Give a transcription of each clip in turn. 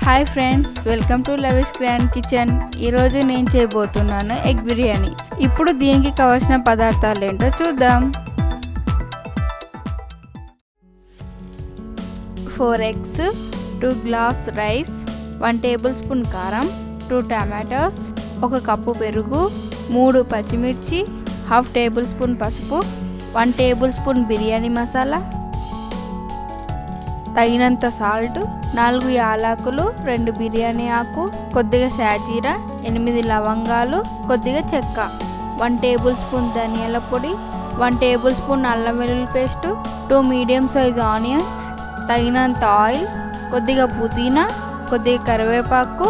Hi friends, welcome to Lavi's grand kitchen. ఈరోజు నేను చేయబోతున్నాను ఎగ్ బిర్యానీ. ఇప్పుడు దీనికి కావాల్సిన పదార్థాలు ఏంటో చూద్దాం. 4 eggs, 2 glass rice, 1 table spoon కారం, 2 టమాటోస్, 1 కప్పు పెరుగు, 3 పచ్చిమిర్చి, 1/2 టేబుల్ స్పూన్ పసుపు, 1 టేబుల్ స్పూన్ బిర్యానీ మసాలా, తగినంత సాల్ట్, 4 యాలకులు, 2 బిర్యానీ ఆకు, కొద్దిగా సాజీరా, 8 లవంగాలు, కొద్దిగా చెక్క, 1 టేబుల్ స్పూన్ ధనియాల పొడి, 1 టేబుల్ స్పూన్ అల్లం వెల్లుల్లి పేస్ట్, 2 మీడియం సైజ్ ఆనియన్స్, తగినంత ఆయిల్, కొద్దిగా పుదీనా, కొద్దిగా కరివేపాకు,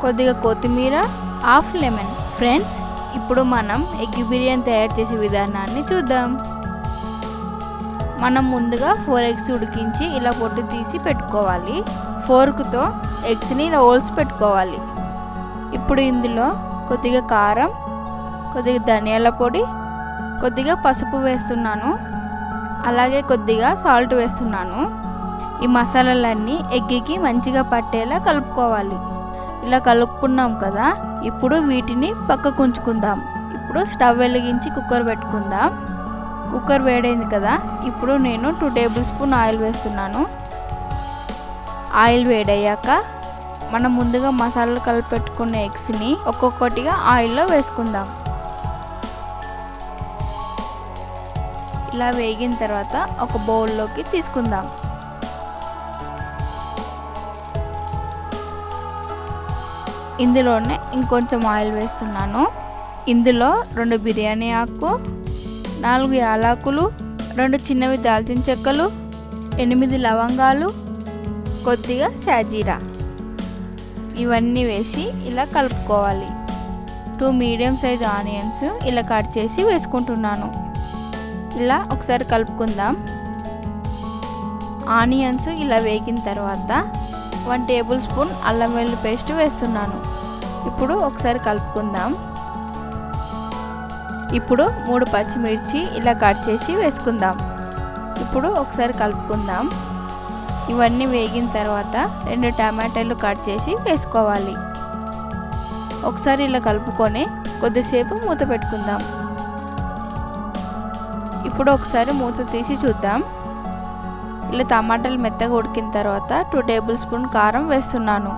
కొద్దిగా కొత్తిమీర, 1/2 లెమన్. ఫ్రెండ్స్, ఇప్పుడు మనం ఎగ్ బిర్యానీ తయారు చేసే విధానాన్ని చూద్దాం. మనం ముందుగా 4 ఎగ్స్ ఉడికించి ఇలా పొట్టు తీసి పెట్టుకోవాలి. ఫోర్క్తో ఎగ్స్ని ఇలా హోల్స్ పెట్టుకోవాలి. ఇప్పుడు ఇందులో కొద్దిగా కారం, కొద్దిగా ధనియాల పొడి, కొద్దిగా పసుపు వేస్తున్నాను. అలాగే కొద్దిగా సాల్ట్ వేస్తున్నాను. ఈ మసాలాలన్నీ ఎగ్కి మంచిగా పట్టేలా కలుపుకోవాలి. ఇలా కలుపుకున్నాం కదా, ఇప్పుడు వీటిని పక్కకు ఉంచుకుందాం. ఇప్పుడు స్టవ్ వెలిగించి కుక్కర్ పెట్టుకుందాం. కుక్కర్ వేడైంది కదా, ఇప్పుడు నేను 2 టేబుల్ స్పూన్ ఆయిల్ వేస్తున్నాను. ఆయిల్ వేడయ్యాక మనం ముందుగా మసాలాలు కలిపి పెట్టుకున్న ఎగ్స్ని ఒక్కొక్కటిగా ఆయిల్లో వేసుకుందాం. ఇలా వేగిన తర్వాత ఒక బౌల్లోకి తీసుకుందాం. ఇందులోనే ఇంకొంచెం ఆయిల్ వేస్తున్నాను. ఇందులో 2 బిర్యానీ ఆకు, 4 యాలకులు, 2 చిన్నవి దాల్చిన చెక్కలు, 8 లవంగాలు, కొద్దిగా సాజీరా ఇవన్నీ వేసి ఇలా కలుపుకోవాలి. 2 మీడియం సైజ్ ఆనియన్స్ ఇలా కట్ చేసి వేసుకుంటున్నాను. ఇలా ఒకసారి కలుపుకుందాం. ఆనియన్స్ ఇలా వేగిన తర్వాత 1 టేబుల్ స్పూన్ అల్లం వెల్లుల్లి పేస్ట్ వేస్తున్నాను. ఇప్పుడు ఒకసారి కలుపుకుందాం. ఇప్పుడు 3 పచ్చిమిర్చి ఇలా కట్ చేసి వేసుకుందాం. ఇప్పుడు ఒకసారి కలుపుకుందాం. ఇవన్నీ వేగిన తర్వాత 2 టమాటాలు కట్ చేసి వేసుకోవాలి. ఒకసారి ఇలా కలుపుకొని కొద్దిసేపు మూత పెట్టుకుందాం. ఇప్పుడు ఒకసారి మూత తీసి చూద్దాం. ఇలా టమాటాలు మెత్తగా ఉడికిన తర్వాత 2 టేబుల్ స్పూన్ కారం వేస్తున్నాను.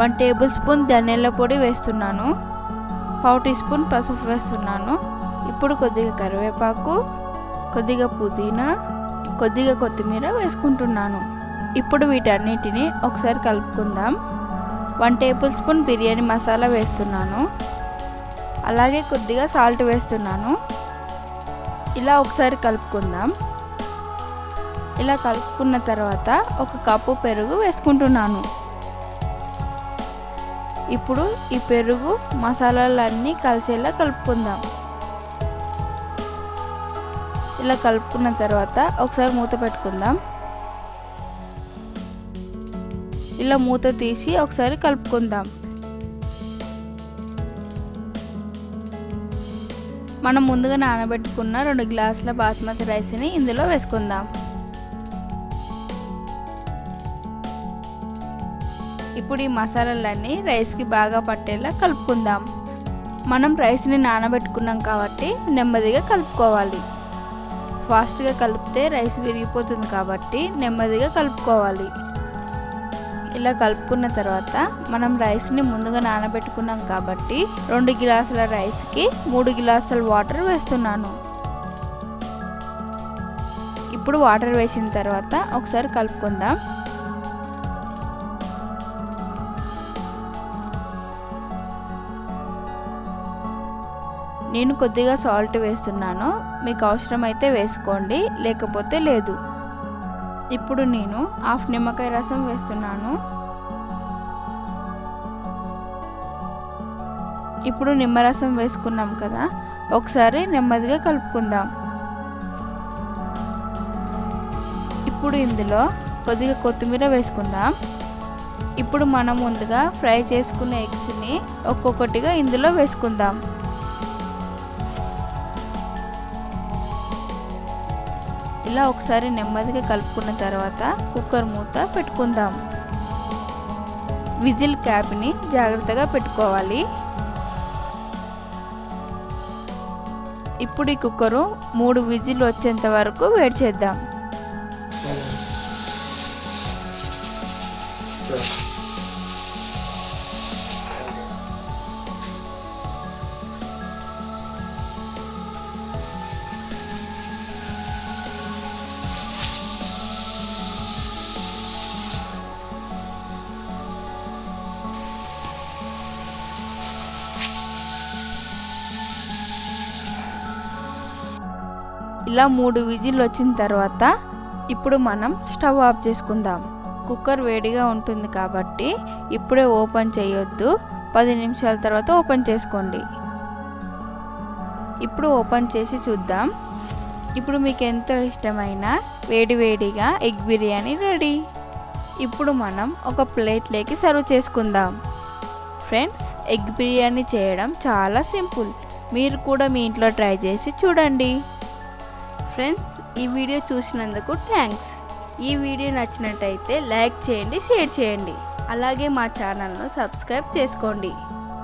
1 టేబుల్ స్పూన్ ధనియాల పొడి వేస్తున్నాను. 1/2 టీ స్పూన్ పసుపు వేస్తున్నాను. ఇప్పుడు కొద్దిగా కరివేపాకు, కొద్దిగా పుదీనా, కొద్దిగా కొత్తిమీర వేసుకుంటున్నాను. ఇప్పుడు వీటన్నిటిని ఒకసారి కలుపుకుందాం. 1 టేబుల్ స్పూన్ బిర్యానీ మసాలా వేస్తున్నాను. అలాగే కొద్దిగా సాల్ట్ వేస్తున్నాను. ఇలా ఒకసారి కలుపుకుందాం. ఇలా కలుపుకున్న తర్వాత 1 కప్పు పెరుగు వేసుకుంటున్నాను. ఇప్పుడు ఈ పెరుగు మసాలాలన్నీ కలిసేలా కలుపుకుందాం. ఇలా కలుపుకున్న తర్వాత ఒకసారి మూత పెట్టుకుందాం. ఇలా మూత తీసి ఒకసారి కలుపుకుందాం. మనం ముందుగా నానబెట్టుకున్న 2 గ్లాసుల బాస్మతి రైస్ని ఇందులో వేసుకుందాం. ఇప్పుడు ఈ మసాలాలన్నీ రైస్కి బాగా పట్టేలా కలుపుకుందాం. మనం రైస్ని నానబెట్టుకున్నాం కాబట్టి నెమ్మదిగా కలుపుకోవాలి. ఫాస్ట్గా కలిపితే రైస్ విరిగిపోతుంది కాబట్టి నెమ్మదిగా కలుపుకోవాలి. ఇలా కలుపుకున్న తర్వాత మనం రైస్ని ముందుగా నానబెట్టుకున్నాం కాబట్టి 2 గ్లాసుల రైస్కి 3 గ్లాసుల వాటర్ వేస్తున్నాను. ఇప్పుడు వాటర్ వేసిన తర్వాత ఒకసారి కలుపుకుందాం. నేను కొద్దిగా సాల్ట్ వేస్తున్నాను. మీకు అవసరమైతే వేసుకోండి, లేకపోతే లేదు. ఇప్పుడు నేను 1/2 నిమ్మకాయ రసం వేస్తున్నాను. ఇప్పుడు నిమ్మరసం వేసుకున్నాం కదా, ఒకసారి నెమ్మదిగా కలుపుకుందాం. ఇప్పుడు ఇందులో కొద్దిగా కొత్తిమీర వేసుకుందాం. ఇప్పుడు మనం ముందుగా ఫ్రై చేసుకున్న ఎగ్స్ని ఒక్కొక్కటిగా ఇందులో వేసుకుందాం. ఇలా ఒకసారి నెమ్మదిగా కలుపుకున్న తర్వాత కుక్కర్ మూత పెట్టుకుందాం. విజిల్ క్యాప్ని జాగ్రత్తగా పెట్టుకోవాలి. ఇప్పుడు ఈ కుక్కరు 3 విజిల్ వచ్చేంత వరకు వేడి చేద్దాం. ఇలా 3 విజిల్ వచ్చిన తర్వాత ఇప్పుడు మనం స్టవ్ ఆఫ్ చేసుకుందాం. కుక్కర్ వేడిగా ఉంటుంది కాబట్టి ఇప్పుడే ఓపెన్ చేయొద్దు. 10 నిమిషాల తర్వాత ఓపెన్ చేసుకోండి. ఇప్పుడు ఓపెన్ చేసి చూద్దాం. ఇప్పుడు మీకు ఎంతో ఇష్టమైన వేడివేడిగా ఎగ్ బిర్యానీ రెడీ. ఇప్పుడు మనం ఒక ప్లేట్లోకి సర్వ్ చేసుకుందాం. ఫ్రెండ్స్, ఎగ్ బిర్యానీ చేయడం చాలా సింపుల్. మీరు కూడా మీ ఇంట్లో ట్రై చేసి చూడండి. ఫ్రెండ్స్, ఈ వీడియో చూసినందుకు థ్యాంక్స్. ఈ వీడియో నచ్చినట్టయితే లైక్ చేయండి, షేర్ చేయండి. అలాగే మా ఛానల్ను సబ్స్క్రైబ్ చేసుకోండి.